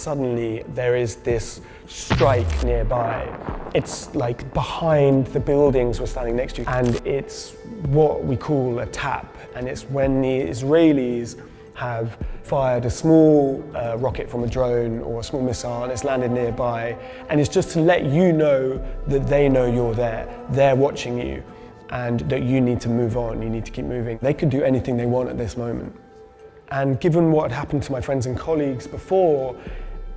Suddenly there is this strike nearby. It's like behind the buildings we're standing next to, and it's what we call a tap, and it's when the Israelis have fired a small rocket from a drone or a small missile and it's landed nearby, and it's just to let you know that they know you're there, they're watching you, and that you need to move on, you need to keep moving. They could do anything they want at this moment. And given what had happened to my friends and colleagues before,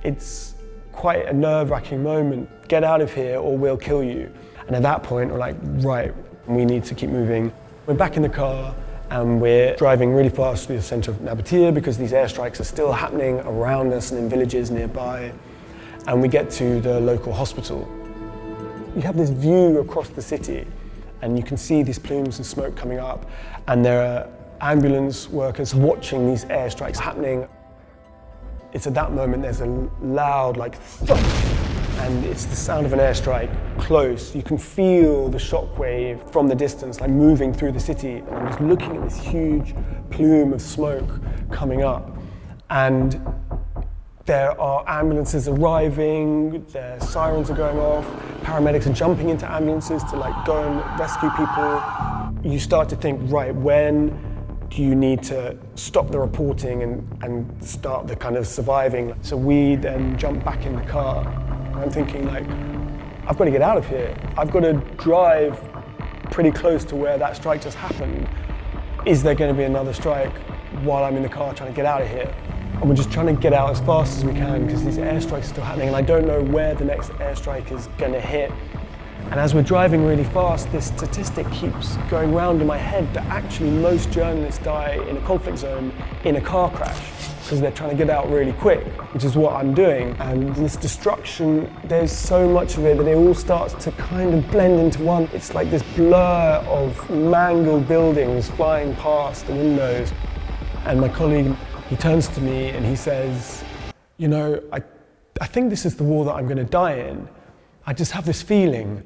it's quite a nerve-wracking moment. Get out of here or we'll kill you. And at that point, we're like, right, we need to keep moving. We're back in the car and we're driving really fast through the center of Nabatieh because these airstrikes are still happening around us and in villages nearby. And we get to the local hospital. You have this view across the city and you can see these plumes of smoke coming up, and there are ambulance workers watching these airstrikes happening. It's at that moment there's a loud thump, and it's the sound of an airstrike close. You can feel the shockwave from the distance, moving through the city. And I'm just looking at this huge plume of smoke coming up, and there are ambulances arriving, their sirens are going off, paramedics are jumping into ambulances to go and rescue people. You start to think, right, when do you need to stop the reporting and start the kind of surviving? So we then jump back in the car. I'm thinking I've got to get out of here. I've got to drive pretty close to where that strike just happened. Is there going to be another strike while I'm in the car trying to get out of here? And we're just trying to get out as fast as we can because these airstrikes are still happening and I don't know where the next airstrike is going to hit. And as we're driving really fast, this statistic keeps going round in my head that actually most journalists die in a conflict zone in a car crash because they're trying to get out really quick, which is what I'm doing. And this destruction, there's so much of it that it all starts to kind of blend into one. It's like this blur of mangled buildings flying past the windows. And my colleague, he turns to me and he says, I think this is the war that I'm going to die in. I just have this feeling.